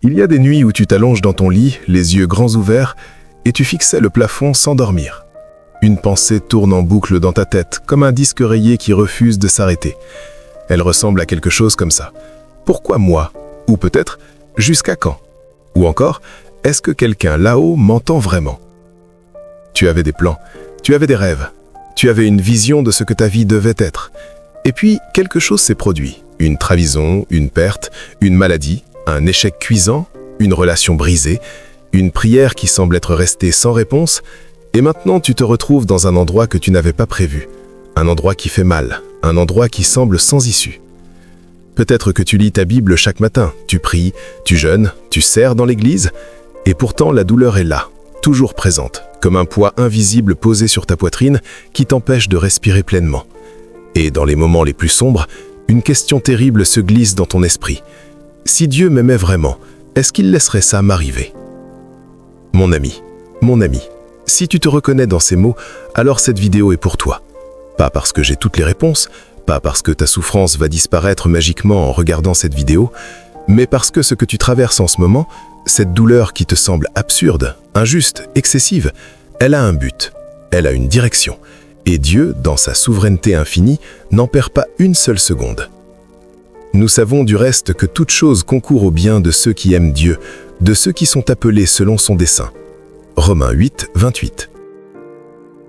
Il y a des nuits où tu t'allonges dans ton lit, les yeux grands ouverts, et tu fixais le plafond sans dormir. Une pensée tourne en boucle dans ta tête, comme un disque rayé qui refuse de s'arrêter. Elle ressemble à quelque chose comme ça. Pourquoi moi? Ou peut-être, jusqu'à quand? Ou encore, est-ce que quelqu'un là-haut m'entend vraiment? Tu avais des plans, tu avais des rêves, tu avais une vision de ce que ta vie devait être. Et puis, quelque chose s'est produit. Une trahison, une perte, une maladie, un échec cuisant, une relation brisée, une prière qui semble être restée sans réponse, et maintenant tu te retrouves dans un endroit que tu n'avais pas prévu, un endroit qui fait mal, un endroit qui semble sans issue. Peut-être que tu lis ta Bible chaque matin, tu pries, tu jeûnes, tu sers dans l'église, et pourtant la douleur est là, toujours présente, comme un poids invisible posé sur ta poitrine qui t'empêche de respirer pleinement. Et dans les moments les plus sombres, une question terrible se glisse dans ton esprit. Si Dieu m'aimait vraiment, est-ce qu'il laisserait ça m'arriver? Mon ami, si tu te reconnais dans ces mots, alors cette vidéo est pour toi. Pas parce que j'ai toutes les réponses, pas parce que ta souffrance va disparaître magiquement en regardant cette vidéo, mais parce que ce que tu traverses en ce moment, cette douleur qui te semble absurde, injuste, excessive, elle a un but, elle a une direction. Et Dieu, dans sa souveraineté infinie, n'en perd pas une seule seconde. Nous savons du reste que toute chose concourt au bien de ceux qui aiment Dieu, de ceux qui sont appelés selon son dessein. Romains 8, 28.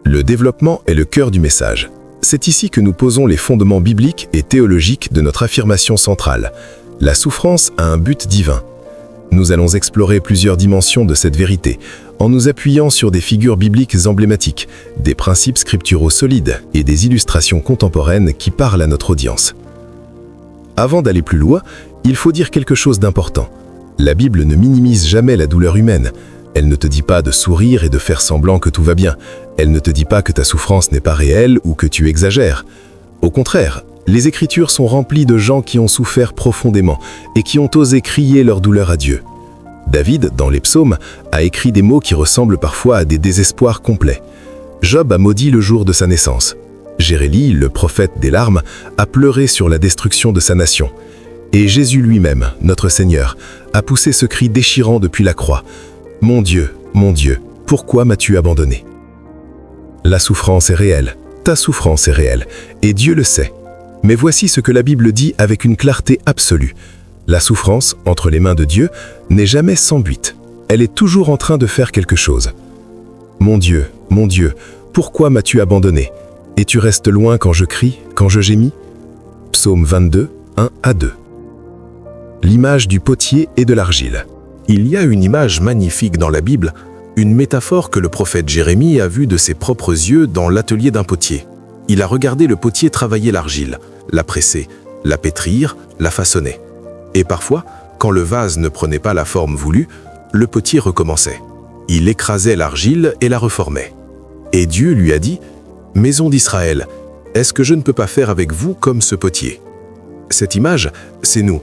Le développement est le cœur du message. C'est ici que nous posons les fondements bibliques et théologiques de notre affirmation centrale. La souffrance a un but divin. Nous allons explorer plusieurs dimensions de cette vérité, en nous appuyant sur des figures bibliques emblématiques, des principes scripturaux solides et des illustrations contemporaines qui parlent à notre audience. Avant d'aller plus loin, il faut dire quelque chose d'important. La Bible ne minimise jamais la douleur humaine. Elle ne te dit pas de sourire et de faire semblant que tout va bien. Elle ne te dit pas que ta souffrance n'est pas réelle ou que tu exagères. Au contraire, les Écritures sont remplies de gens qui ont souffert profondément et qui ont osé crier leur douleur à Dieu. David, dans les psaumes, a écrit des mots qui ressemblent parfois à des désespoirs complets. Job a maudit le jour de sa naissance. Jérémie, le prophète des larmes, a pleuré sur la destruction de sa nation. Et Jésus lui-même, notre Seigneur, a poussé ce cri déchirant depuis la croix. « Mon Dieu, pourquoi m'as-tu abandonné ?» La souffrance est réelle, ta souffrance est réelle, et Dieu le sait. Mais voici ce que la Bible dit avec une clarté absolue. La souffrance, entre les mains de Dieu, n'est jamais sans but. Elle est toujours en train de faire quelque chose. « Mon Dieu, pourquoi m'as-tu abandonné ? Et tu restes loin quand je crie, quand je gémis » Psaume 22, 1 à 2. L'image du potier et de l'argile. Il y a une image magnifique dans la Bible, une métaphore que le prophète Jérémie a vue de ses propres yeux dans l'atelier d'un potier. Il a regardé le potier travailler l'argile, la presser, la pétrir, la façonner. Et parfois, quand le vase ne prenait pas la forme voulue, le potier recommençait. Il écrasait l'argile et la reformait. Et Dieu lui a dit: « Maison d'Israël, est-ce que je ne peux pas faire avec vous comme ce potier ?» Cette image, c'est nous.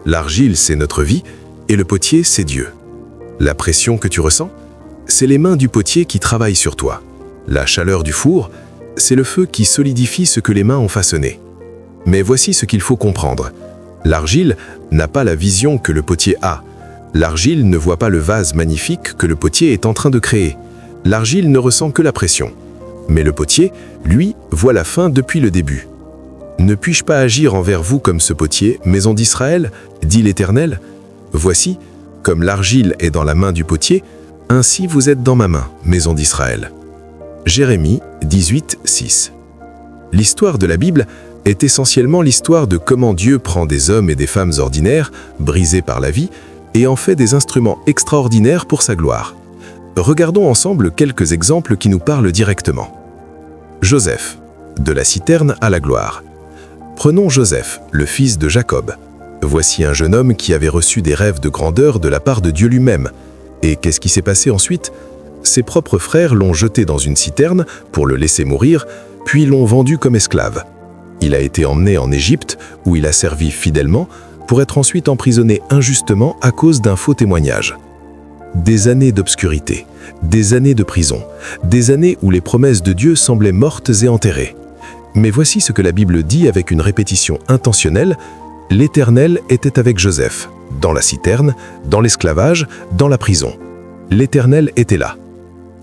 L'argile, c'est notre vie, et le potier, c'est Dieu. La pression que tu ressens, c'est les mains du potier qui travaillent sur toi. La chaleur du four, c'est le feu qui solidifie ce que les mains ont façonné. Mais voici ce qu'il faut comprendre. L'argile n'a pas la vision que le potier a. L'argile ne voit pas le vase magnifique que le potier est en train de créer. L'argile ne ressent que la pression. Mais le potier, lui, voit la fin depuis le début. « Ne puis-je pas agir envers vous comme ce potier, maison d'Israël, dit l'Éternel ? Voici, comme l'argile est dans la main du potier, ainsi vous êtes dans ma main, maison d'Israël. » Jérémie 18, 6. L'histoire de la Bible est essentiellement l'histoire de comment Dieu prend des hommes et des femmes ordinaires, brisés par la vie, et en fait des instruments extraordinaires pour sa gloire. Regardons ensemble quelques exemples qui nous parlent directement. Joseph, de la citerne à la gloire. Prenons Joseph, le fils de Jacob. Voici un jeune homme qui avait reçu des rêves de grandeur de la part de Dieu lui-même. Et qu'est-ce qui s'est passé ensuite? Ses propres frères l'ont jeté dans une citerne pour le laisser mourir, puis l'ont vendu comme esclave. Il a été emmené en Égypte, où il a servi fidèlement, pour être ensuite emprisonné injustement à cause d'un faux témoignage. Des années d'obscurité, des années de prison, des années où les promesses de Dieu semblaient mortes et enterrées. Mais voici ce que la Bible dit avec une répétition intentionnelle: L'Éternel était avec Joseph, dans la citerne, dans l'esclavage, dans la prison. L'Éternel était là.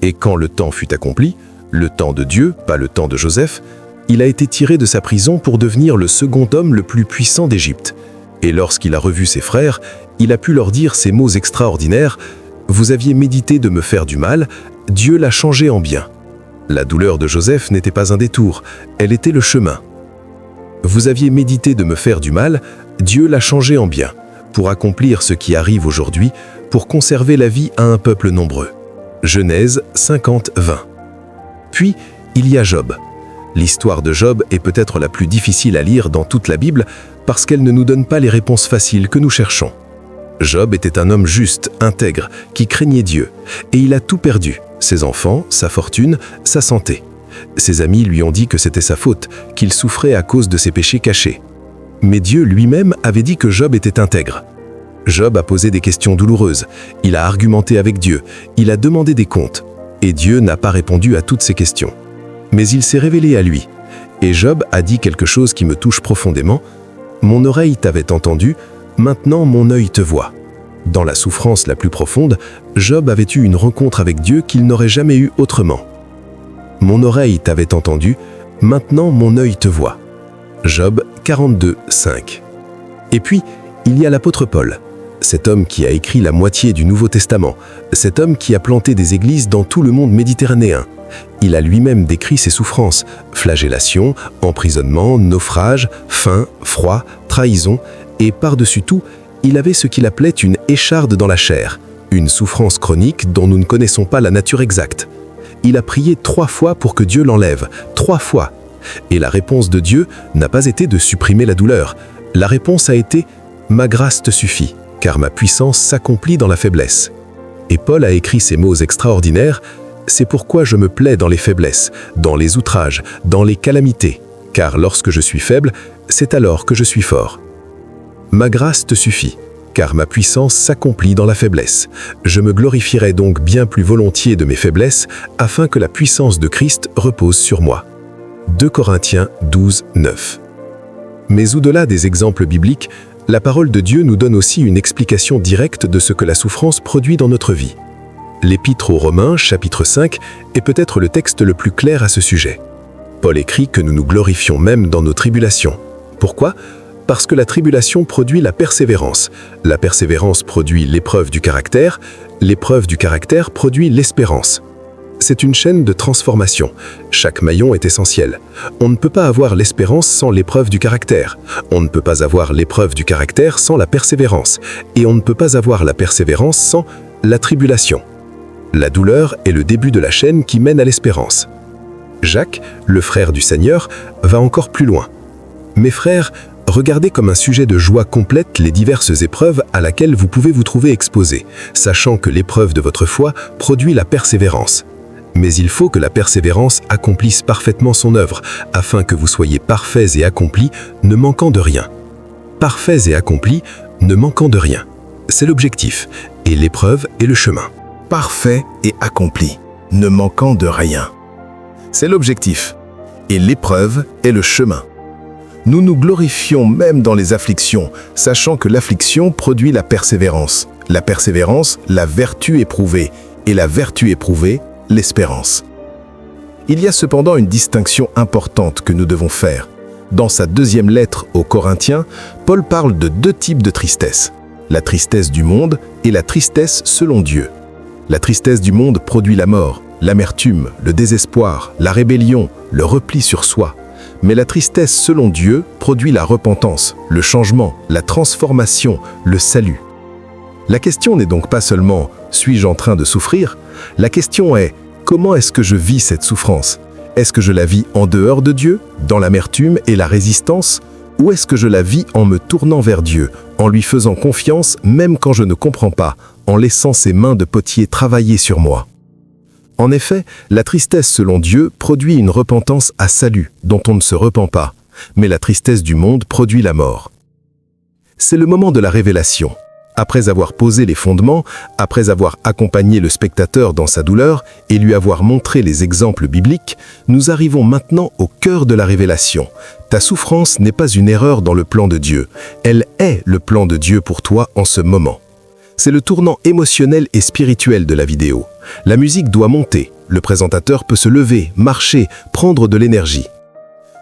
Et quand le temps fut accompli, le temps de Dieu, pas le temps de Joseph, il a été tiré de sa prison pour devenir le second homme le plus puissant d'Égypte. Et lorsqu'il a revu ses frères, il a pu leur dire ces mots extraordinaires: « Vous aviez médité de me faire du mal, Dieu l'a changé en bien. » La douleur de Joseph n'était pas un détour, elle était le chemin. Vous aviez médité de me faire du mal, Dieu l'a changé en bien, pour accomplir ce qui arrive aujourd'hui, pour conserver la vie à un peuple nombreux. Genèse 50, 20. Puis, il y a Job. L'histoire de Job est peut-être la plus difficile à lire dans toute la Bible parce qu'elle ne nous donne pas les réponses faciles que nous cherchons. Job était un homme juste, intègre, qui craignait Dieu, et il a tout perdu, ses enfants, sa fortune, sa santé. Ses amis lui ont dit que c'était sa faute, qu'il souffrait à cause de ses péchés cachés. Mais Dieu lui-même avait dit que Job était intègre. Job a posé des questions douloureuses, il a argumenté avec Dieu, il a demandé des comptes, et Dieu n'a pas répondu à toutes ces questions. Mais il s'est révélé à lui, et Job a dit quelque chose qui me touche profondément: « Mon oreille t'avait entendu, maintenant mon œil te voit. » Dans la souffrance la plus profonde, Job avait eu une rencontre avec Dieu qu'il n'aurait jamais eue autrement. « Mon oreille t'avait entendu, maintenant mon œil te voit. » Job 42, 5. Et puis, il y a l'apôtre Paul, cet homme qui a écrit la moitié du Nouveau Testament, cet homme qui a planté des églises dans tout le monde méditerranéen. Il a lui-même décrit ses souffrances, flagellations, emprisonnement, naufrage, faim, froid, trahison, et par-dessus tout, il avait ce qu'il appelait une écharde dans la chair, une souffrance chronique dont nous ne connaissons pas la nature exacte. Il a prié 3 fois pour que Dieu l'enlève, 3 fois. Et la réponse de Dieu n'a pas été de supprimer la douleur. La réponse a été « Ma grâce te suffit, car ma puissance s'accomplit dans la faiblesse. » Et Paul a écrit ces mots extraordinaires: « C'est pourquoi je me plais dans les faiblesses, dans les outrages, dans les calamités, car lorsque je suis faible, c'est alors que je suis fort. Ma grâce te suffit, car ma puissance s'accomplit dans la faiblesse. Je me glorifierai donc bien plus volontiers de mes faiblesses, afin que la puissance de Christ repose sur moi. » 2 Corinthiens 12, 9. Mais au-delà des exemples bibliques, la parole de Dieu nous donne aussi une explication directe de ce que la souffrance produit dans notre vie. L'Épître aux Romains, chapitre 5, est peut-être le texte le plus clair à ce sujet. Paul écrit que nous nous glorifions même dans nos tribulations. Pourquoi ? Parce que la tribulation produit la persévérance produit l'épreuve du caractère produit l'espérance. C'est une chaîne de transformation. Chaque maillon est essentiel. On ne peut pas avoir l'espérance sans l'épreuve du caractère. On ne peut pas avoir l'épreuve du caractère sans la persévérance. Et on ne peut pas avoir la persévérance sans la tribulation. La douleur est le début de la chaîne qui mène à l'espérance. Jacques, le frère du Seigneur, va encore plus loin. Mes frères, regardez comme un sujet de joie complète les diverses épreuves à laquelle vous pouvez vous trouver exposés, sachant que l'épreuve de votre foi produit la persévérance. Mais il faut que la persévérance accomplisse parfaitement son œuvre, afin que vous soyez parfaits et accomplis, ne manquant de rien. Parfaits et accomplis, ne manquant de rien. C'est l'objectif, et l'épreuve est le chemin. Parfait et accompli, ne manquant de rien. C'est l'objectif, et l'épreuve est le chemin. Nous nous glorifions même dans les afflictions, sachant que l'affliction produit la persévérance, la vertu éprouvée, et la vertu éprouvée, l'espérance. Il y a cependant une distinction importante que nous devons faire. Dans sa 2e lettre aux Corinthiens, Paul parle de 2 types de tristesse: la tristesse du monde et la tristesse selon Dieu. La tristesse du monde produit la mort, l'amertume, le désespoir, la rébellion, le repli sur soi. Mais la tristesse selon Dieu produit la repentance, le changement, la transformation, le salut. La question n'est donc pas seulement « suis-je en train de souffrir ?», la question est « comment est-ce que je vis cette souffrance ? Est-ce que je la vis en dehors de Dieu, dans l'amertume et la résistance ? Ou est-ce que je la vis en me tournant vers Dieu, en lui faisant confiance même quand je ne comprends pas, en laissant ses mains de potier travailler sur moi ?» En effet, la tristesse selon Dieu produit une repentance à salut, dont on ne se repent pas, mais la tristesse du monde produit la mort. C'est le moment de la révélation. Après avoir posé les fondements, après avoir accompagné le spectateur dans sa douleur et lui avoir montré les exemples bibliques, nous arrivons maintenant au cœur de la révélation, Ta souffrance n'est pas une erreur dans le plan de Dieu, elle est le plan de Dieu pour toi en ce moment. C'est le tournant émotionnel et spirituel de la vidéo. La musique doit monter, le présentateur peut se lever, marcher, prendre de l'énergie.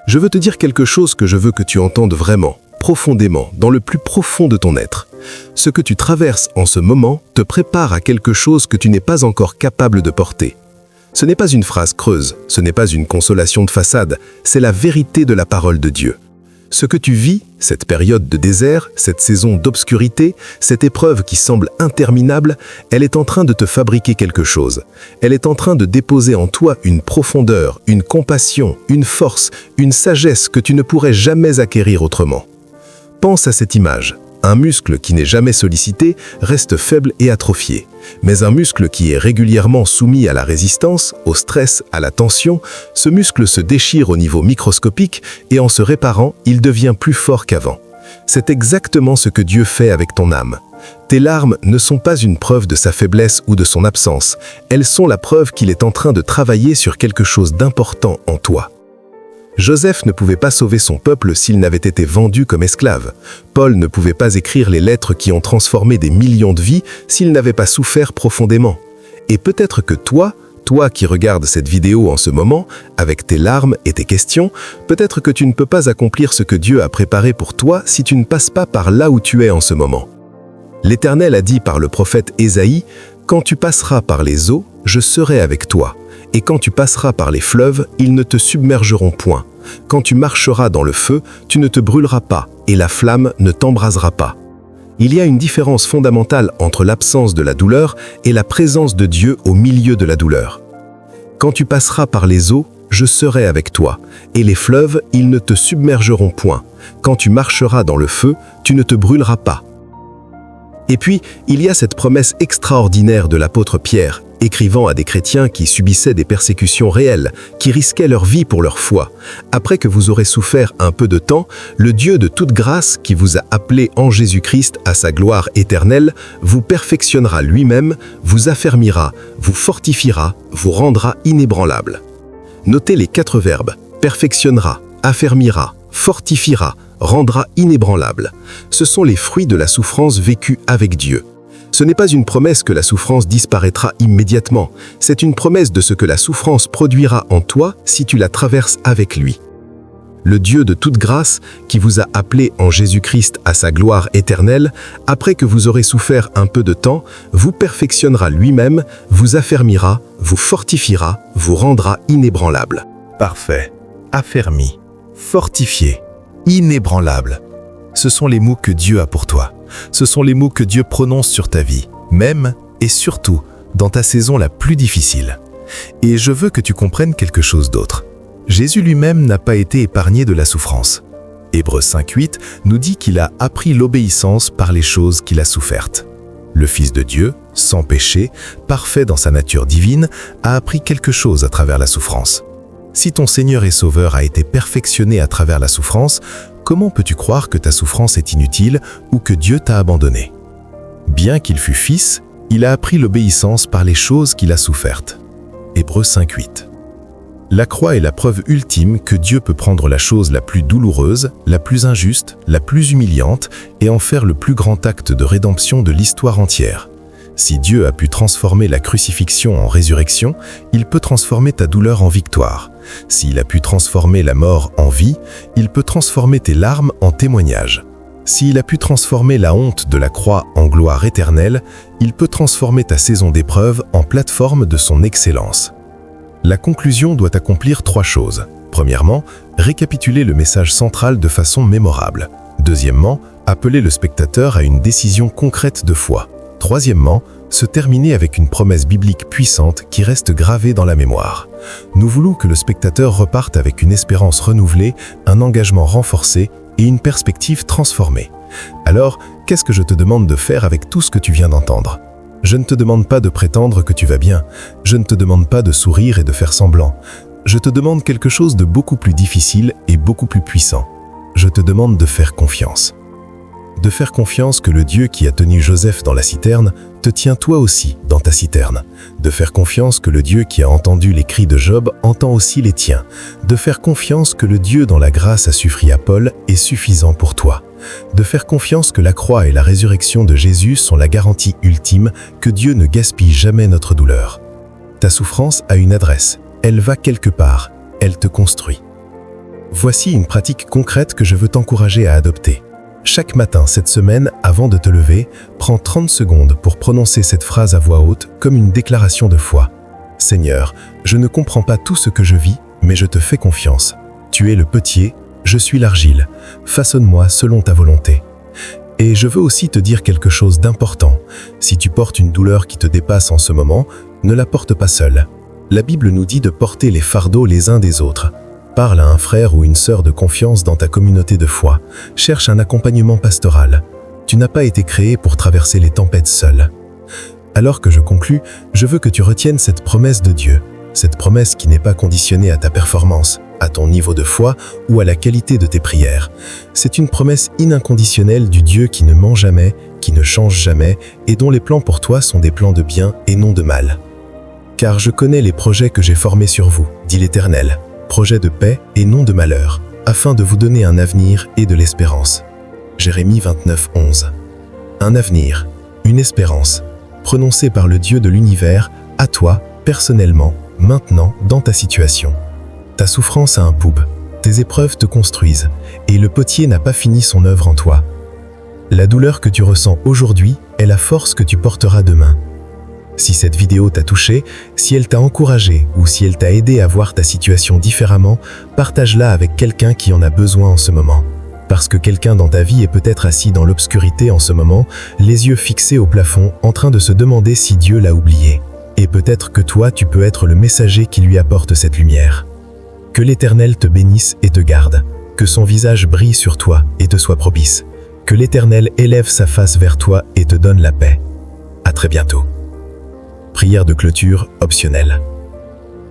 Je veux te dire quelque chose que je veux que tu entendes vraiment, profondément, dans le plus profond de ton être. Ce que tu traverses en ce moment te prépare à quelque chose que tu n'es pas encore capable de porter. Ce n'est pas une phrase creuse, ce n'est pas une consolation de façade, c'est la vérité de la parole de Dieu. Ce que tu vis, cette période de désert, cette saison d'obscurité, cette épreuve qui semble interminable, elle est en train de te fabriquer quelque chose. Elle est en train de déposer en toi une profondeur, une compassion, une force, une sagesse que tu ne pourrais jamais acquérir autrement. Pense à cette image. Un muscle qui n'est jamais sollicité reste faible et atrophié. Mais un muscle qui est régulièrement soumis à la résistance, au stress, à la tension, ce muscle se déchire au niveau microscopique et en se réparant, il devient plus fort qu'avant. C'est exactement ce que Dieu fait avec ton âme. Tes larmes ne sont pas une preuve de sa faiblesse ou de son absence. Elles sont la preuve qu'il est en train de travailler sur quelque chose d'important en toi. Joseph ne pouvait pas sauver son peuple s'il n'avait été vendu comme esclave. Paul ne pouvait pas écrire les lettres qui ont transformé des millions de vies s'il n'avait pas souffert profondément. Et peut-être que toi qui regardes cette vidéo en ce moment, avec tes larmes et tes questions, peut-être que tu ne peux pas accomplir ce que Dieu a préparé pour toi si tu ne passes pas par là où tu es en ce moment. L'Éternel a dit par le prophète Ésaïe, « Quand tu passeras par les eaux, je serai avec toi. Et quand tu passeras par les fleuves, ils ne te submergeront point. Quand tu marcheras dans le feu, tu ne te brûleras pas, et la flamme ne t'embrasera pas. » Il y a une différence fondamentale entre l'absence de la douleur et la présence de Dieu au milieu de la douleur. Quand tu passeras par les eaux, je serai avec toi, et les fleuves, ils ne te submergeront point. Quand tu marcheras dans le feu, tu ne te brûleras pas. Et puis, il y a cette promesse extraordinaire de l'apôtre Pierre, écrivant à des chrétiens qui subissaient des persécutions réelles, qui risquaient leur vie pour leur foi. Après que vous aurez souffert un peu de temps, le Dieu de toute grâce qui vous a appelé en Jésus-Christ à sa gloire éternelle, vous perfectionnera lui-même, vous affermira, vous fortifiera, vous rendra inébranlable. Notez les 4 verbes, perfectionnera, affermira, fortifiera, rendra inébranlable. Ce sont les fruits de la souffrance vécue avec Dieu. Ce n'est pas une promesse que la souffrance disparaîtra immédiatement, c'est une promesse de ce que la souffrance produira en toi si tu la traverses avec lui. Le Dieu de toute grâce, qui vous a appelé en Jésus-Christ à sa gloire éternelle, après que vous aurez souffert un peu de temps, vous perfectionnera lui-même, vous affermira, vous fortifiera, vous rendra inébranlable. Parfait, affermi, fortifié, inébranlable. Ce sont les mots que Dieu a pour toi. Ce sont les mots que Dieu prononce sur ta vie, même et surtout dans ta saison la plus difficile. Et je veux que tu comprennes quelque chose d'autre. Jésus lui-même n'a pas été épargné de la souffrance. Hébreux 5:8 nous dit qu'il a appris l'obéissance par les choses qu'il a souffertes. Le Fils de Dieu, sans péché, parfait dans sa nature divine, a appris quelque chose à travers la souffrance. Si ton Seigneur et Sauveur a été perfectionné à travers la souffrance, comment peux-tu croire que ta souffrance est inutile ou que Dieu t'a abandonné? Bien qu'il fût fils, il a appris l'obéissance par les choses qu'il a souffertes. Hébreux 5:8. La croix est la preuve ultime que Dieu peut prendre la chose la plus douloureuse, la plus injuste, la plus humiliante et en faire le plus grand acte de rédemption de l'histoire entière. Si Dieu a pu transformer la crucifixion en résurrection, il peut transformer ta douleur en victoire. S'il a pu transformer la mort en vie, il peut transformer tes larmes en témoignages. S'il a pu transformer la honte de la croix en gloire éternelle, il peut transformer ta saison d'épreuve en plateforme de son excellence. La conclusion doit accomplir 3 choses. Premièrement, récapituler le message central de façon mémorable. Deuxièmement, appeler le spectateur à une décision concrète de foi. Troisièmement, se terminer avec une promesse biblique puissante qui reste gravée dans la mémoire. Nous voulons que le spectateur reparte avec une espérance renouvelée, un engagement renforcé et une perspective transformée. Alors, qu'est-ce que je te demande de faire avec tout ce que tu viens d'entendre? Je ne te demande pas de prétendre que tu vas bien. Je ne te demande pas de sourire et de faire semblant. Je te demande quelque chose de beaucoup plus difficile et beaucoup plus puissant. Je te demande de faire confiance. de faire confiance que le Dieu qui a tenu Joseph dans la citerne te tient toi aussi dans ta citerne, de faire confiance que le Dieu qui a entendu les cris de Job entend aussi les tiens, de faire confiance que le Dieu dont la grâce a suffi à Paul est suffisant pour toi, de faire confiance que la croix et la résurrection de Jésus sont la garantie ultime que Dieu ne gaspille jamais notre douleur. Ta souffrance a une adresse, elle va quelque part, elle te construit. Voici une pratique concrète que je veux t'encourager à adopter. Chaque matin cette semaine, avant de te lever, prends 30 secondes pour prononcer cette phrase à voix haute comme une déclaration de foi. « Seigneur, je ne comprends pas tout ce que je vis, mais je te fais confiance. Tu es le potier, je suis l'argile. Façonne-moi selon ta volonté. » Et je veux aussi te dire quelque chose d'important. Si tu portes une douleur qui te dépasse en ce moment, ne la porte pas seule. La Bible nous dit de porter les fardeaux les uns des autres. Parle à un frère ou une sœur de confiance dans ta communauté de foi. Cherche un accompagnement pastoral. Tu n'as pas été créé pour traverser les tempêtes seul. Alors que je conclus, je veux que tu retiennes cette promesse de Dieu. Cette promesse qui n'est pas conditionnée à ta performance, à ton niveau de foi ou à la qualité de tes prières. C'est une promesse inconditionnelle du Dieu qui ne ment jamais, qui ne change jamais et dont les plans pour toi sont des plans de bien et non de mal. Car je connais les projets que j'ai formés sur vous, dit l'Éternel. Projet de paix et non de malheur, afin de vous donner un avenir et de l'espérance. Jérémie 29, 11. Un avenir, une espérance, prononcée par le Dieu de l'univers, à toi, personnellement, maintenant, dans ta situation. Ta souffrance a un poub, tes épreuves te construisent, et le potier n'a pas fini son œuvre en toi. La douleur que tu ressens aujourd'hui est la force que tu porteras demain. Si cette vidéo t'a touché, si elle t'a encouragé ou si elle t'a aidé à voir ta situation différemment, partage-la avec quelqu'un qui en a besoin en ce moment. Parce que quelqu'un dans ta vie est peut-être assis dans l'obscurité en ce moment, les yeux fixés au plafond, en train de se demander si Dieu l'a oublié. Et peut-être que toi, tu peux être le messager qui lui apporte cette lumière. Que l'Éternel te bénisse et te garde. Que son visage brille sur toi et te soit propice. Que l'Éternel élève sa face vers toi et te donne la paix. À très bientôt. Prière de clôture optionnelle.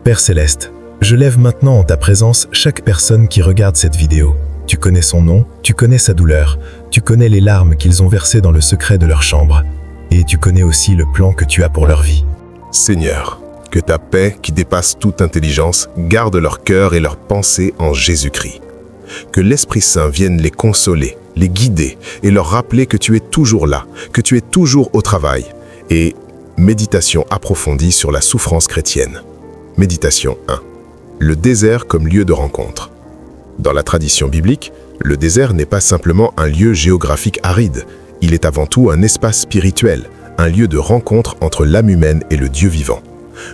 Père Céleste, je lève maintenant en ta présence chaque personne qui regarde cette vidéo. Tu connais son nom, tu connais sa douleur, tu connais les larmes qu'ils ont versées dans le secret de leur chambre. Et tu connais aussi le plan que tu as pour leur vie. Seigneur, que ta paix, qui dépasse toute intelligence, garde leur cœur et leurs pensées en Jésus-Christ. Que l'Esprit Saint vienne les consoler, les guider et leur rappeler que tu es toujours là, que tu es toujours au travail. Et méditation approfondie sur la souffrance chrétienne. Méditation 1. Le désert comme lieu de rencontre. Dans la tradition biblique, le désert n'est pas simplement un lieu géographique aride, il est avant tout un espace spirituel, un lieu de rencontre entre l'âme humaine et le Dieu vivant.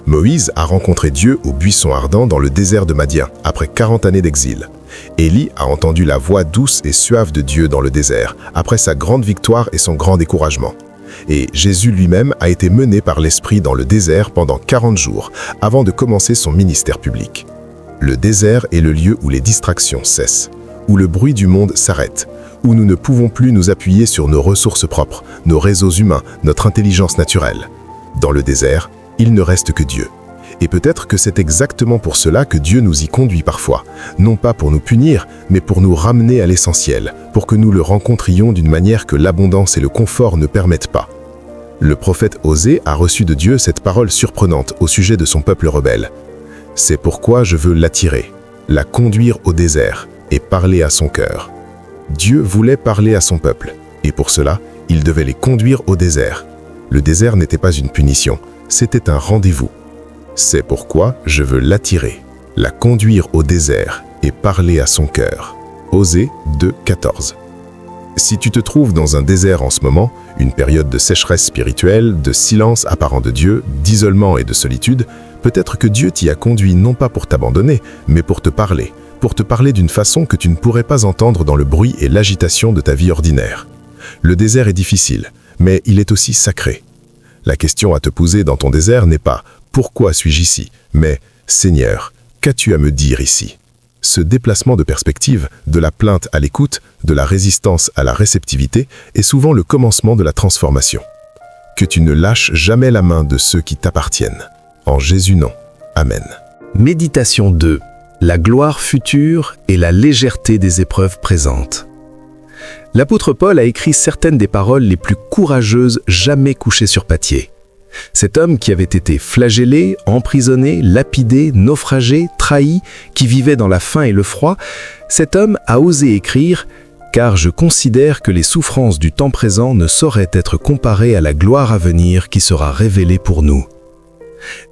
Moïse a rencontré Dieu au buisson ardent dans le désert de Madian, après 40 années d'exil. Élie a entendu la voix douce et suave de Dieu dans le désert, après sa grande victoire et son grand découragement. Et Jésus lui-même a été mené par l'Esprit dans le désert pendant 40 jours, avant de commencer son ministère public. Le désert est le lieu où les distractions cessent, où le bruit du monde s'arrête, où nous ne pouvons plus nous appuyer sur nos ressources propres, nos réseaux humains, notre intelligence naturelle. Dans le désert, il ne reste que Dieu. Et peut-être que c'est exactement pour cela que Dieu nous y conduit parfois, non pas pour nous punir, mais pour nous ramener à l'essentiel, pour que nous le rencontrions d'une manière que l'abondance et le confort ne permettent pas. Le prophète Osée a reçu de Dieu cette parole surprenante au sujet de son peuple rebelle. « C'est pourquoi je veux l'attirer, la conduire au désert et parler à son cœur. » Dieu voulait parler à son peuple, et pour cela, il devait les conduire au désert. Le désert n'était pas une punition, c'était un rendez-vous. C'est pourquoi je veux l'attirer, la conduire au désert et parler à son cœur. Osée 2, 14. Si tu te trouves dans un désert en ce moment, une période de sécheresse spirituelle, de silence apparent de Dieu, d'isolement et de solitude, peut-être que Dieu t'y a conduit non pas pour t'abandonner, mais pour te parler d'une façon que tu ne pourrais pas entendre dans le bruit et l'agitation de ta vie ordinaire. Le désert est difficile, mais il est aussi sacré. La question à te poser dans ton désert n'est pas « Pourquoi suis-je ici ?», mais « Seigneur, qu'as-tu à me dire ici ?» Ce déplacement de perspective, de la plainte à l'écoute, de la résistance à la réceptivité, est souvent le commencement de la transformation. Que tu ne lâches jamais la main de ceux qui t'appartiennent. En Jésus nom. Amen. Méditation 2. La gloire future et la légèreté des épreuves présentes. L'apôtre Paul a écrit certaines des paroles les plus courageuses jamais couchées sur papier. Cet homme qui avait été flagellé, emprisonné, lapidé, naufragé, trahi, qui vivait dans la faim et le froid, cet homme a osé écrire « Car je considère que les souffrances du temps présent ne sauraient être comparées à la gloire à venir qui sera révélée pour nous. »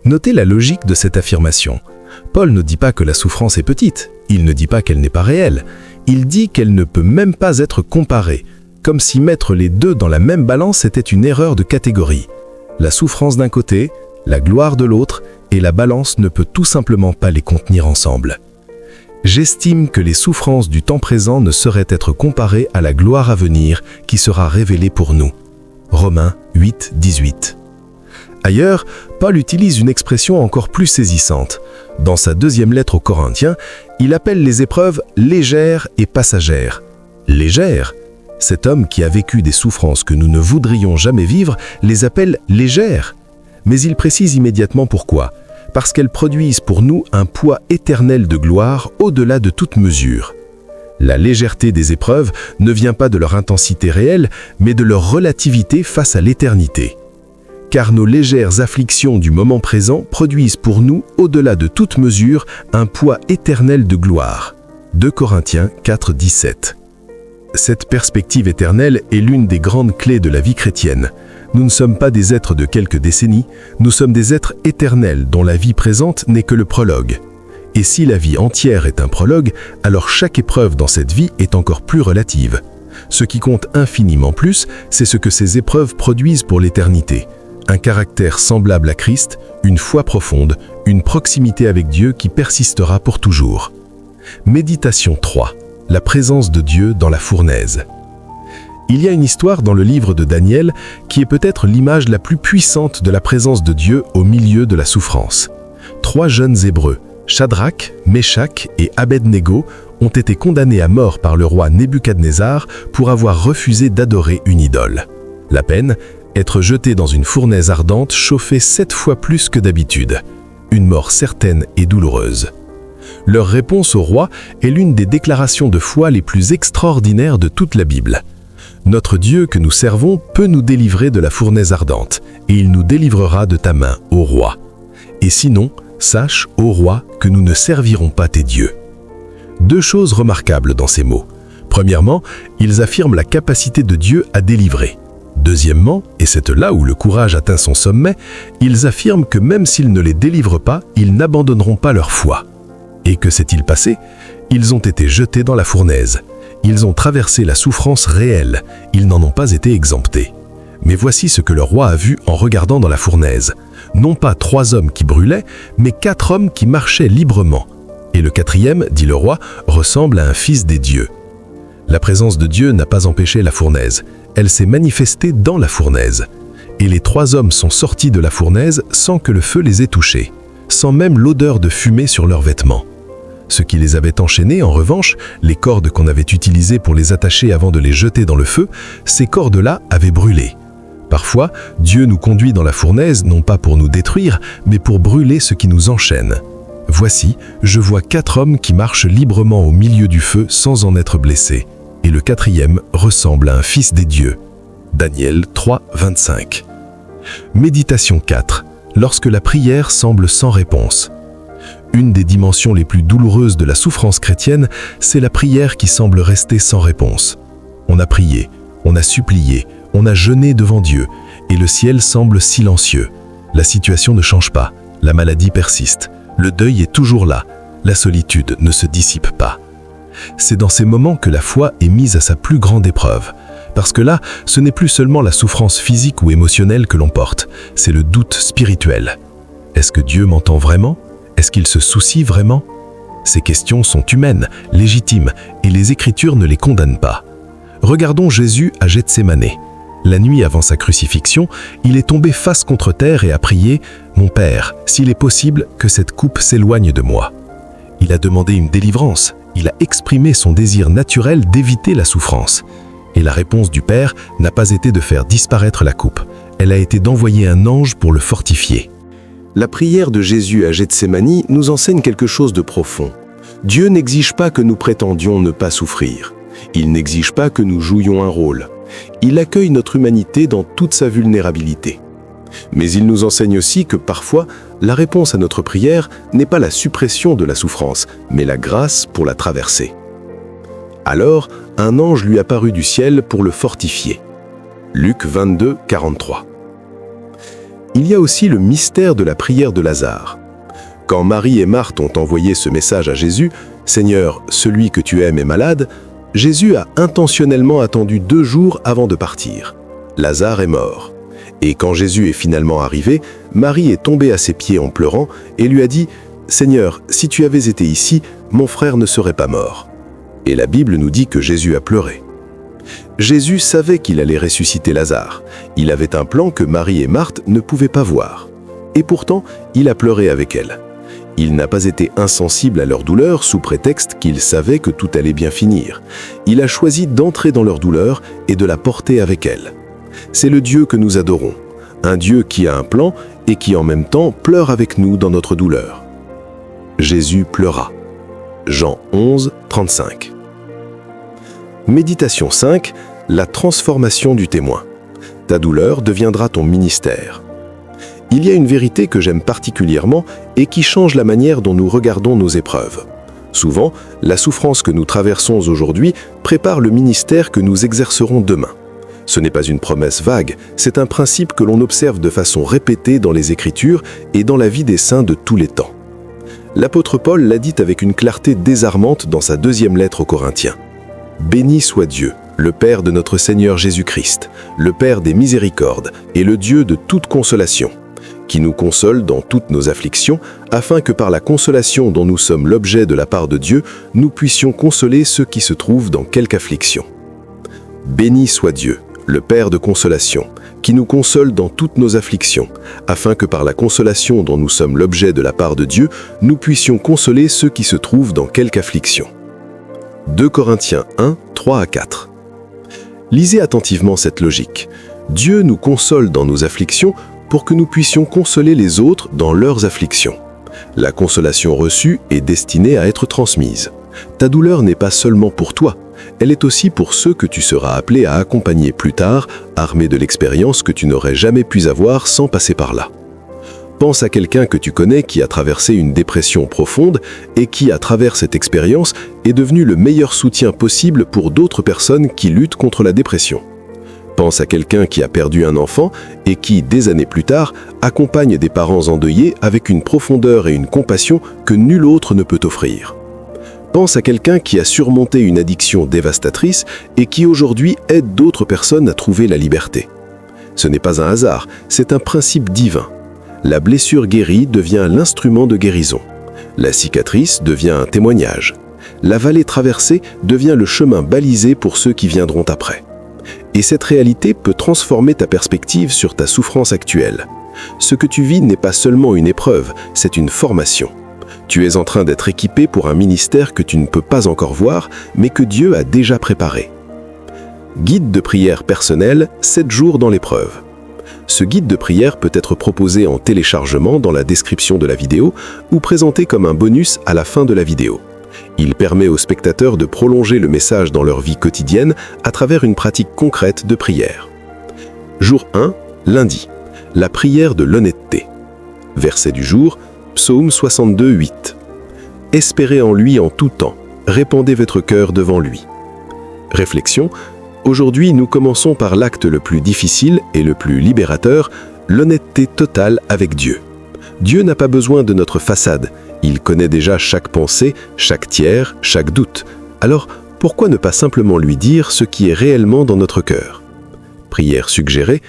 Notez la logique de cette affirmation. Paul ne dit pas que la souffrance est petite, il ne dit pas qu'elle n'est pas réelle, il dit qu'elle ne peut même pas être comparée, comme si mettre les deux dans la même balance était une erreur de catégorie. La souffrance d'un côté, la gloire de l'autre, et la balance ne peut tout simplement pas les contenir ensemble. J'estime que les souffrances du temps présent ne sauraient être comparées à la gloire à venir qui sera révélée pour nous. Romains 8, 18. Ailleurs, Paul utilise une expression encore plus saisissante. Dans sa deuxième lettre aux Corinthiens, il appelle les épreuves légères et passagères. Légères ? Cet homme qui a vécu des souffrances que nous ne voudrions jamais vivre les appelle légères. Mais il précise immédiatement pourquoi. Parce qu'elles produisent pour nous un poids éternel de gloire au-delà de toute mesure. La légèreté des épreuves ne vient pas de leur intensité réelle, mais de leur relativité face à l'éternité. Car nos légères afflictions du moment présent produisent pour nous, au-delà de toute mesure, un poids éternel de gloire. 2 Corinthiens 4, 17. Cette perspective éternelle est l'une des grandes clés de la vie chrétienne. Nous ne sommes pas des êtres de quelques décennies, nous sommes des êtres éternels dont la vie présente n'est que le prologue. Et si la vie entière est un prologue, alors chaque épreuve dans cette vie est encore plus relative. Ce qui compte infiniment plus, c'est ce que ces épreuves produisent pour l'éternité. Un caractère semblable à Christ, une foi profonde, une proximité avec Dieu qui persistera pour toujours. Méditation 3. La présence de Dieu dans la fournaise. Il y a une histoire dans le livre de Daniel qui est peut-être l'image la plus puissante de la présence de Dieu au milieu de la souffrance. 3 jeunes Hébreux, Shadrach, Meshach et Abed-Nego, ont été condamnés à mort par le roi Nebuchadnezzar pour avoir refusé d'adorer une idole. La peine, être jetés dans une fournaise ardente chauffée 7 fois plus que d'habitude. Une mort certaine et douloureuse. Leur réponse au roi est l'une des déclarations de foi les plus extraordinaires de toute la Bible. Notre Dieu que nous servons peut nous délivrer de la fournaise ardente, et il nous délivrera de ta main, ô roi. Et sinon, sache, ô roi, que nous ne servirons pas tes dieux. 2 choses remarquables dans ces mots. Premièrement, ils affirment la capacité de Dieu à délivrer. Deuxièmement, et c'est là où le courage atteint son sommet, ils affirment que même s'ils ne les délivrent pas, ils n'abandonneront pas leur foi. Et que s'est-il passé? Ils ont été jetés dans la fournaise. Ils ont traversé la souffrance réelle. Ils n'en ont pas été exemptés. Mais voici ce que le roi a vu en regardant dans la fournaise. Non pas 3 hommes qui brûlaient, mais 4 hommes qui marchaient librement. Et le 4e, dit le roi, ressemble à un fils des dieux. La présence de Dieu n'a pas empêché la fournaise. Elle s'est manifestée dans la fournaise. Et les 3 hommes sont sortis de la fournaise sans que le feu les ait touchés, sans même l'odeur de fumée sur leurs vêtements. Ce qui les avait enchaînés, en revanche, les cordes qu'on avait utilisées pour les attacher avant de les jeter dans le feu, ces cordes-là avaient brûlé. Parfois, Dieu nous conduit dans la fournaise, non pas pour nous détruire, mais pour brûler ce qui nous enchaîne. Voici, je vois 4 hommes qui marchent librement au milieu du feu sans en être blessés. Et le 4e ressemble à un fils des dieux. Daniel 3, 25. Méditation 4. Lorsque la prière semble sans réponse. Une des dimensions les plus douloureuses de la souffrance chrétienne, c'est la prière qui semble rester sans réponse. On a prié, on a supplié, on a jeûné devant Dieu, et le ciel semble silencieux. La situation ne change pas, la maladie persiste, le deuil est toujours là, la solitude ne se dissipe pas. C'est dans ces moments que la foi est mise à sa plus grande épreuve. Parce que là, ce n'est plus seulement la souffrance physique ou émotionnelle que l'on porte, c'est le doute spirituel. Est-ce que Dieu m'entend vraiment ? Est-ce qu'il se soucie vraiment ? Ces questions sont humaines, légitimes, et les Écritures ne les condamnent pas. Regardons Jésus à Gethsémane. La nuit avant sa crucifixion, il est tombé face contre terre et a prié « Mon Père, s'il est possible, que cette coupe s'éloigne de moi. » Il a demandé une délivrance, il a exprimé son désir naturel d'éviter la souffrance. Et la réponse du Père n'a pas été de faire disparaître la coupe, elle a été d'envoyer un ange pour le fortifier. La prière de Jésus à Gethsémani nous enseigne quelque chose de profond. Dieu n'exige pas que nous prétendions ne pas souffrir. Il n'exige pas que nous jouions un rôle. Il accueille notre humanité dans toute sa vulnérabilité. Mais il nous enseigne aussi que parfois, la réponse à notre prière n'est pas la suppression de la souffrance, mais la grâce pour la traverser. Alors, un ange lui apparut du ciel pour le fortifier. Luc 22, 43. Il y a aussi le mystère de la prière de Lazare. Quand Marie et Marthe ont envoyé ce message à Jésus, « Seigneur, celui que tu aimes est malade », Jésus a intentionnellement attendu 2 jours avant de partir. Lazare est mort. Et quand Jésus est finalement arrivé, Marie est tombée à ses pieds en pleurant et lui a dit « Seigneur, si tu avais été ici, mon frère ne serait pas mort. » Et la Bible nous dit que Jésus a pleuré. Jésus savait qu'il allait ressusciter Lazare. Il avait un plan que Marie et Marthe ne pouvaient pas voir. Et pourtant, il a pleuré avec elles. Il n'a pas été insensible à leur douleur sous prétexte qu'il savait que tout allait bien finir. Il a choisi d'entrer dans leur douleur et de la porter avec elles. C'est le Dieu que nous adorons, un Dieu qui a un plan et qui en même temps pleure avec nous dans notre douleur. Jésus pleura. Jean 11, 35. Méditation 5, la transformation du témoin. Ta douleur deviendra ton ministère. Il y a une vérité que j'aime particulièrement et qui change la manière dont nous regardons nos épreuves. Souvent, la souffrance que nous traversons aujourd'hui prépare le ministère que nous exercerons demain. Ce n'est pas une promesse vague, c'est un principe que l'on observe de façon répétée dans les Écritures et dans la vie des saints de tous les temps. L'apôtre Paul l'a dit avec une clarté désarmante dans sa 2e lettre aux Corinthiens. « Béni soit Dieu, le Père de notre Seigneur Jésus-Christ, le Père des miséricordes et le Dieu de toute consolation, qui nous console dans toutes nos afflictions, afin que par la consolation dont nous sommes l'objet de la part de Dieu, nous puissions consoler ceux qui se trouvent dans quelque affliction. Béni soit Dieu, le Père de consolation, qui nous console dans toutes nos afflictions, afin que par la consolation dont nous sommes l'objet de la part de Dieu, nous puissions consoler ceux qui se trouvent dans quelque affliction. » 2 Corinthiens 1, 3 à 4. Lisez attentivement cette logique. Dieu nous console dans nos afflictions pour que nous puissions consoler les autres dans leurs afflictions. La consolation reçue est destinée à être transmise. Ta douleur n'est pas seulement pour toi, elle est aussi pour ceux que tu seras appelé à accompagner plus tard, armé de l'expérience que tu n'aurais jamais pu avoir sans passer par là. Pense à quelqu'un que tu connais qui a traversé une dépression profonde et qui, à travers cette expérience, est devenu le meilleur soutien possible pour d'autres personnes qui luttent contre la dépression. Pense à quelqu'un qui a perdu un enfant et qui, des années plus tard, accompagne des parents endeuillés avec une profondeur et une compassion que nul autre ne peut offrir. Pense à quelqu'un qui a surmonté une addiction dévastatrice et qui aujourd'hui aide d'autres personnes à trouver la liberté. Ce n'est pas un hasard, c'est un principe divin. La blessure guérie devient l'instrument de guérison. La cicatrice devient un témoignage. La vallée traversée devient le chemin balisé pour ceux qui viendront après. Et cette réalité peut transformer ta perspective sur ta souffrance actuelle. Ce que tu vis n'est pas seulement une épreuve, c'est une formation. Tu es en train d'être équipé pour un ministère que tu ne peux pas encore voir, mais que Dieu a déjà préparé. Guide de prière personnel, 7 jours dans l'épreuve. Ce guide de prière peut être proposé en téléchargement dans la description de la vidéo ou présenté comme un bonus à la fin de la vidéo. Il permet aux spectateurs de prolonger le message dans leur vie quotidienne à travers une pratique concrète de prière. Jour 1, lundi. La prière de l'honnêteté. Verset du jour, Psaume 62, 8. Espérez en lui en tout temps, répandez votre cœur devant lui. Réflexion. Aujourd'hui, nous commençons par l'acte le plus difficile et le plus libérateur, l'honnêteté totale avec Dieu. Dieu n'a pas besoin de notre façade. Il connaît déjà chaque pensée, chaque tiers, chaque doute. Alors, pourquoi ne pas simplement lui dire ce qui est réellement dans notre cœur? Prière suggérée.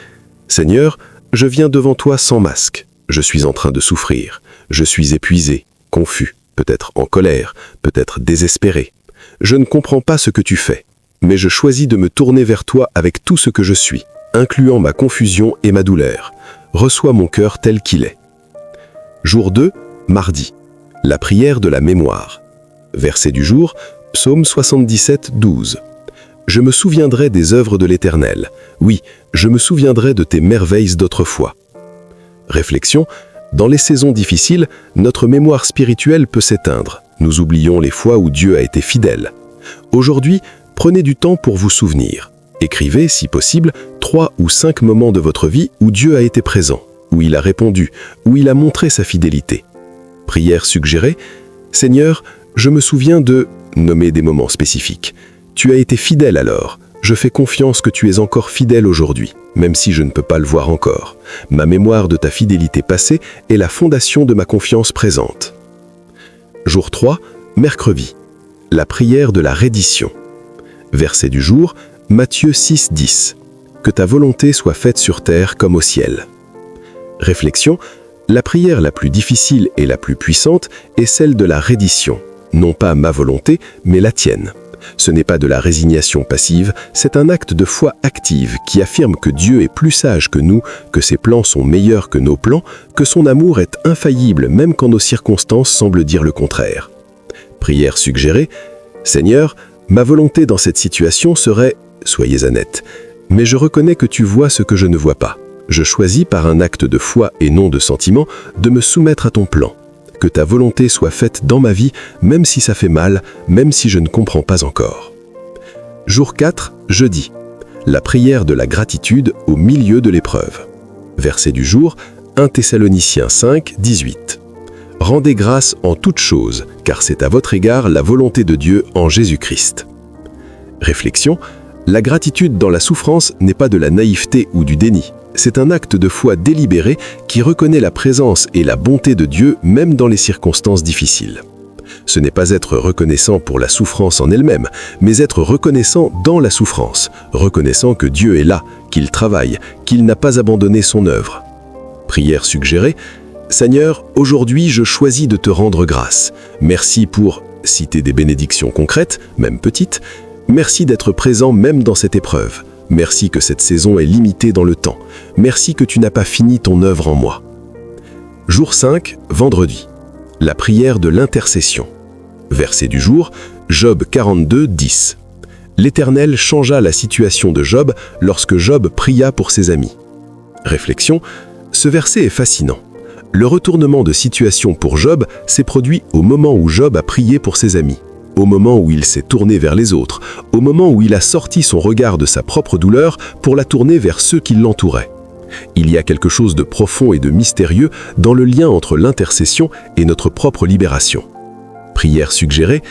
Seigneur, je viens devant toi sans masque. Je suis en train de souffrir. Je suis épuisé, confus, peut-être en colère, peut-être désespéré. Je ne comprends pas ce que tu fais. Mais je choisis de me tourner vers toi avec tout ce que je suis, incluant ma confusion et ma douleur. Reçois mon cœur tel qu'il est. Jour 2, mardi. La prière de la mémoire. Verset du jour, Psaume 77, 12. Je me souviendrai des œuvres de l'Éternel. Oui, je me souviendrai de tes merveilles d'autrefois. Réflexion. Dans les saisons difficiles, notre mémoire spirituelle peut s'éteindre. Nous oublions les fois où Dieu a été fidèle. Aujourd'hui, Prenez du temps pour vous souvenir. Écrivez, si possible, 3 ou 5 moments de votre vie où Dieu a été présent, où il a répondu, où il a montré sa fidélité. Prière suggérée, Seigneur, je me souviens de... Nommer des moments spécifiques. Tu as été fidèle alors. Je fais confiance que tu es encore fidèle aujourd'hui, même si je ne peux pas le voir encore. Ma mémoire de ta fidélité passée est la fondation de ma confiance présente. Jour 3, mercredi. La prière de la reddition. Verset du jour, Matthieu 6, 10. Que ta volonté soit faite sur terre comme au ciel. Réflexion. La prière la plus difficile et la plus puissante est celle de la reddition. Non pas ma volonté, mais la tienne. Ce n'est pas de la résignation passive, c'est un acte de foi active qui affirme que Dieu est plus sage que nous, que ses plans sont meilleurs que nos plans, que son amour est infaillible même quand nos circonstances semblent dire le contraire. Prière suggérée, Seigneur, ma volonté dans cette situation serait, soyez honnête, mais je reconnais que tu vois ce que je ne vois pas. Je choisis par un acte de foi et non de sentiment de me soumettre à ton plan. Que ta volonté soit faite dans ma vie, même si ça fait mal, même si je ne comprends pas encore. Jour 4, jeudi. La prière de la gratitude au milieu de l'épreuve. Verset du jour, 1 Thessaloniciens 5, 18. Rendez grâce en toutes choses, car c'est à votre égard la volonté de Dieu en Jésus-Christ. Réflexion, la gratitude dans la souffrance n'est pas de la naïveté ou du déni. C'est un acte de foi délibéré qui reconnaît la présence et la bonté de Dieu même dans les circonstances difficiles. Ce n'est pas être reconnaissant pour la souffrance en elle-même, mais être reconnaissant dans la souffrance, reconnaissant que Dieu est là, qu'il travaille, qu'il n'a pas abandonné son œuvre. Prière suggérée, Seigneur, aujourd'hui je choisis de te rendre grâce. Merci pour citer des bénédictions concrètes, même petites. Merci d'être présent même dans cette épreuve. Merci que cette saison est limitée dans le temps. Merci que tu n'as pas fini ton œuvre en moi. Jour 5, vendredi. La prière de l'intercession. Verset du jour, Job 42, 10. L'Éternel changea la situation de Job lorsque Job pria pour ses amis. Réflexion, ce verset est fascinant. Le retournement de situation pour Job s'est produit au moment où Job a prié pour ses amis. Au moment où il s'est tourné vers les autres, au moment où il a sorti son regard de sa propre douleur pour la tourner vers ceux qui l'entouraient. Il y a quelque chose de profond et de mystérieux dans le lien entre l'intercession et notre propre libération. Prière suggérée,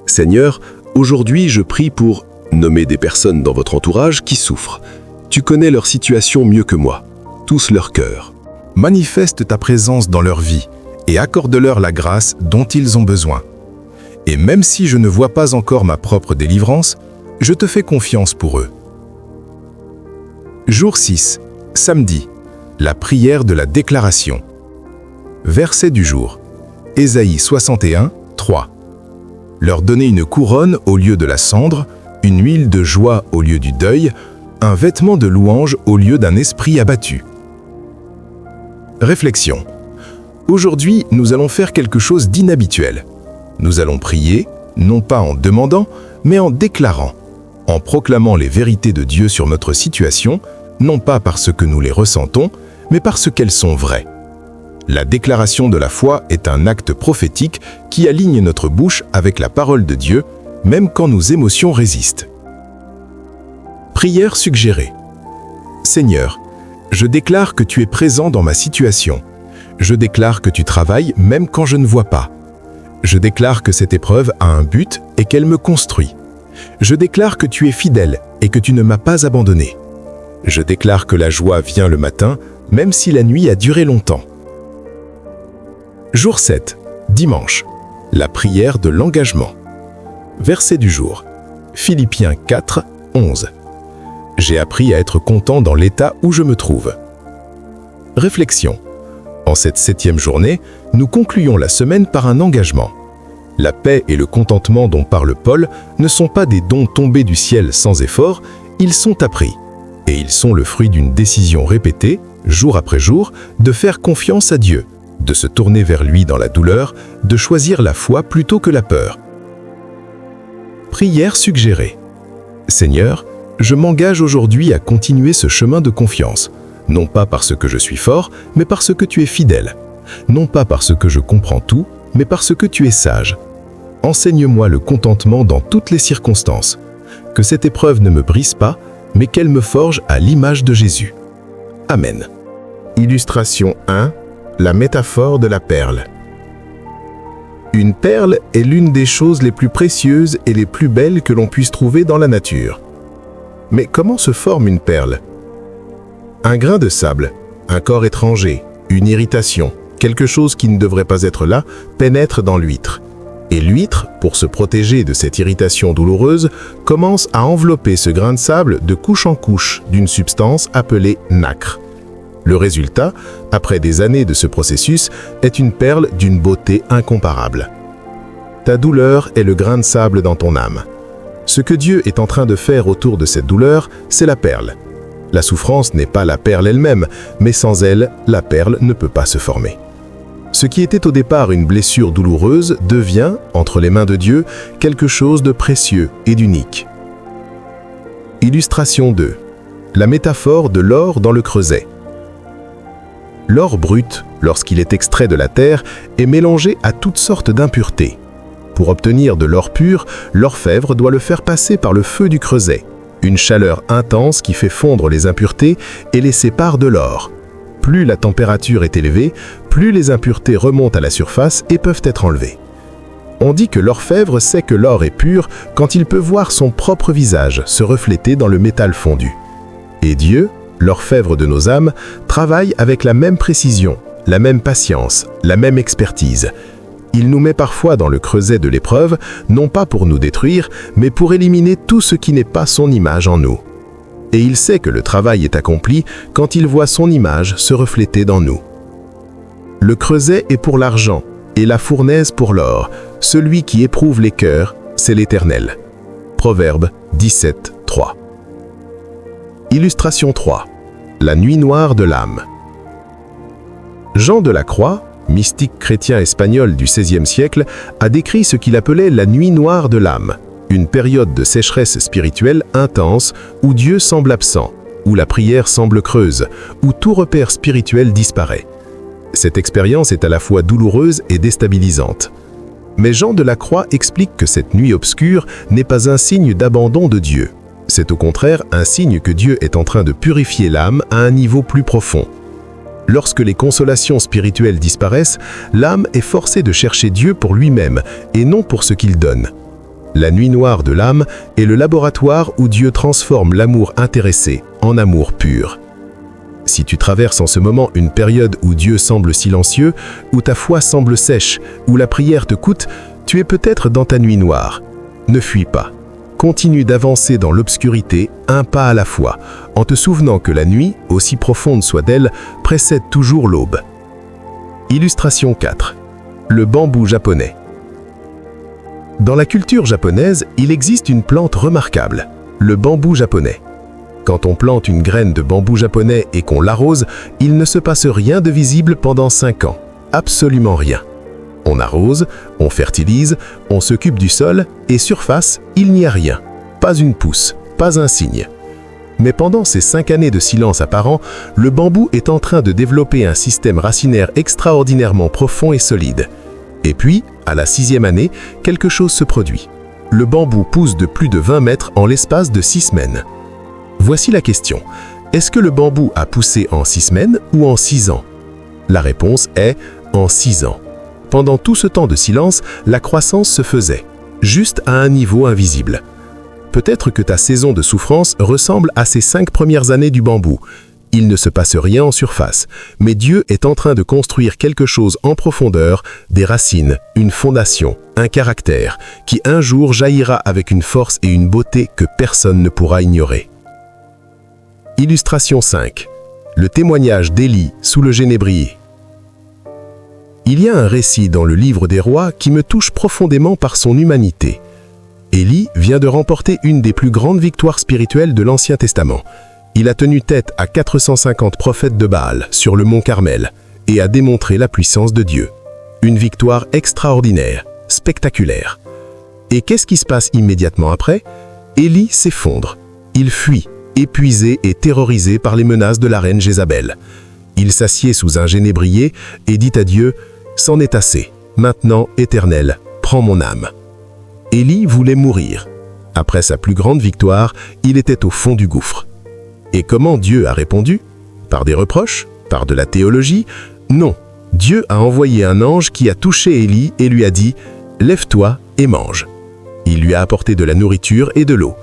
Seigneur, aujourd'hui je prie pour nommer des personnes dans votre entourage qui souffrent. Tu connais leur situation mieux que moi, touche leur cœur. Manifeste ta présence dans leur vie et accorde-leur la grâce dont ils ont besoin. Et même si je ne vois pas encore ma propre délivrance, je te fais confiance pour eux. Jour 6, samedi, la prière de la déclaration. Verset du jour, Ésaïe 61, 3. Leur donner une couronne au lieu de la cendre, une huile de joie au lieu du deuil, un vêtement de louange au lieu d'un esprit abattu. Réflexion. Aujourd'hui, nous allons faire quelque chose d'inhabituel. Nous allons prier, non pas en demandant, mais en déclarant, en proclamant les vérités de Dieu sur notre situation, non pas parce que nous les ressentons, mais parce qu'elles sont vraies. La déclaration de la foi est un acte prophétique qui aligne notre bouche avec la parole de Dieu, même quand nos émotions résistent. Prière suggérée. Seigneur, je déclare que tu es présent dans ma situation. Je déclare que tu travailles même quand je ne vois pas. Je déclare que cette épreuve a un but et qu'elle me construit. Je déclare que tu es fidèle et que tu ne m'as pas abandonné. Je déclare que la joie vient le matin, même si la nuit a duré longtemps. Jour 7, dimanche, la prière de l'engagement. Verset du jour, Philippiens 4, 11. J'ai appris à être content dans l'état où je me trouve. Réflexion. En cette 7e journée, nous concluons la semaine par un engagement. La paix et le contentement dont parle Paul ne sont pas des dons tombés du ciel sans effort, ils sont appris. Et ils sont le fruit d'une décision répétée, jour après jour, de faire confiance à Dieu, de se tourner vers lui dans la douleur, de choisir la foi plutôt que la peur. Prière suggérée. Seigneur, je m'engage aujourd'hui à continuer ce chemin de confiance. Non pas parce que je suis fort, mais parce que tu es fidèle. Non pas parce que je comprends tout, mais parce que tu es sage. Enseigne-moi le contentement dans toutes les circonstances. Que cette épreuve ne me brise pas, mais qu'elle me forge à l'image de Jésus. Amen. Illustration 1. La métaphore de la perle. Une perle est l'une des choses les plus précieuses et les plus belles que l'on puisse trouver dans la nature. Mais comment se forme une perle? Un grain de sable, un corps étranger, une irritation, quelque chose qui ne devrait pas être là, pénètre dans l'huître. Et l'huître, pour se protéger de cette irritation douloureuse, commence à envelopper ce grain de sable de couche en couche d'une substance appelée nacre. Le résultat, après des années de ce processus, est une perle d'une beauté incomparable. Ta douleur est le grain de sable dans ton âme. Ce que Dieu est en train de faire autour de cette douleur, c'est la perle. La souffrance n'est pas la perle elle-même, mais sans elle, la perle ne peut pas se former. Ce qui était au départ une blessure douloureuse devient, entre les mains de Dieu, quelque chose de précieux et d'unique. Illustration 2. La métaphore de l'or dans le creuset. L'or brut, lorsqu'il est extrait de la terre, est mélangé à toutes sortes d'impuretés. Pour obtenir de l'or pur, l'orfèvre doit le faire passer par le feu du creuset, une chaleur intense qui fait fondre les impuretés et les sépare de l'or. Plus la température est élevée, plus les impuretés remontent à la surface et peuvent être enlevées. On dit que l'orfèvre sait que l'or est pur quand il peut voir son propre visage se refléter dans le métal fondu. Et Dieu, l'orfèvre de nos âmes, travaille avec la même précision, la même patience, la même expertise. Il nous met parfois dans le creuset de l'épreuve, non pas pour nous détruire, mais pour éliminer tout ce qui n'est pas son image en nous. Et il sait que le travail est accompli quand il voit son image se refléter dans nous. Le creuset est pour l'argent et la fournaise pour l'or. Celui qui éprouve les cœurs, c'est l'Éternel. Proverbe 17, 3. Illustration 3. La nuit noire de l'âme. Jean de la Croix, mystique chrétien espagnol du XVIe siècle, a décrit ce qu'il appelait la nuit noire de l'âme, une période de sécheresse spirituelle intense où Dieu semble absent, où la prière semble creuse, où tout repère spirituel disparaît. Cette expérience est à la fois douloureuse et déstabilisante. Mais Jean de la Croix explique que cette nuit obscure n'est pas un signe d'abandon de Dieu. C'est au contraire un signe que Dieu est en train de purifier l'âme à un niveau plus profond. Lorsque les consolations spirituelles disparaissent, l'âme est forcée de chercher Dieu pour lui-même et non pour ce qu'il donne. La nuit noire de l'âme est le laboratoire où Dieu transforme l'amour intéressé en amour pur. Si tu traverses en ce moment une période où Dieu semble silencieux, où ta foi semble sèche, où la prière te coûte, tu es peut-être dans ta nuit noire. Ne fuis pas. Continue d'avancer dans l'obscurité, un pas à la fois, en te souvenant que la nuit, aussi profonde soit-elle, précède toujours l'aube. Illustration 4. Le bambou japonais. Dans la culture japonaise, il existe une plante remarquable, le bambou japonais. Quand on plante une graine de bambou japonais et qu'on l'arrose, il ne se passe rien de visible pendant 5 ans. Absolument rien. On arrose, on fertilise, on s'occupe du sol et surface, il n'y a rien. Pas une pousse, pas un signe. Mais pendant ces 5 années de silence apparent, le bambou est en train de développer un système racinaire extraordinairement profond et solide. Et puis, à la 6e année, quelque chose se produit. Le bambou pousse de plus de 20 mètres en l'espace de 6 semaines. Voici la question. Est-ce que le bambou a poussé en 6 semaines ou en 6 ans? La réponse est en 6 ans. Pendant tout ce temps de silence, la croissance se faisait, juste à un niveau invisible. Peut-être que ta saison de souffrance ressemble à ces 5 premières années du bambou. Il ne se passe rien en surface, mais Dieu est en train de construire quelque chose en profondeur, des racines, une fondation, un caractère, qui un jour jaillira avec une force et une beauté que personne ne pourra ignorer. Illustration 5. Le témoignage d'Élie sous le génébrier. Il y a un récit dans le livre des rois qui me touche profondément par son humanité. Élie vient de remporter une des plus grandes victoires spirituelles de l'Ancien Testament. Il a tenu tête à 450 prophètes de Baal sur le mont Carmel et a démontré la puissance de Dieu. Une victoire extraordinaire, spectaculaire. Et qu'est-ce qui se passe immédiatement après? Élie s'effondre. Il fuit, épuisé et terrorisé par les menaces de la reine Jézabel. Il s'assied sous un génébrier et dit à Dieu « C'en est assez. Maintenant, Éternel, prends mon âme. » Élie voulait mourir. Après sa plus grande victoire, il était au fond du gouffre. Et comment Dieu a répondu? Par des reproches? Par de la théologie? Non. Dieu a envoyé un ange qui a touché Élie et lui a dit « Lève-toi et mange ». Il lui a apporté de la nourriture et de l'eau.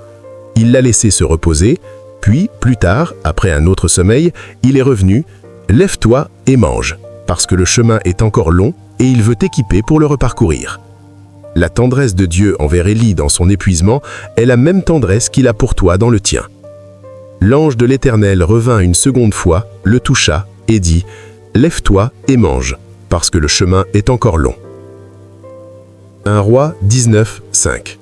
Il l'a laissé se reposer, puis, plus tard, après un autre sommeil, il est revenu « Lève-toi et mange », parce que le chemin est encore long et il veut t'équiper pour le reparcourir. La tendresse de Dieu envers Élie dans son épuisement est la même tendresse qu'il a pour toi dans le tien. L'ange de l'Éternel revint une seconde fois, le toucha et dit « Lève-toi et mange, parce que le chemin est encore long ». 1 Roi 19, 5.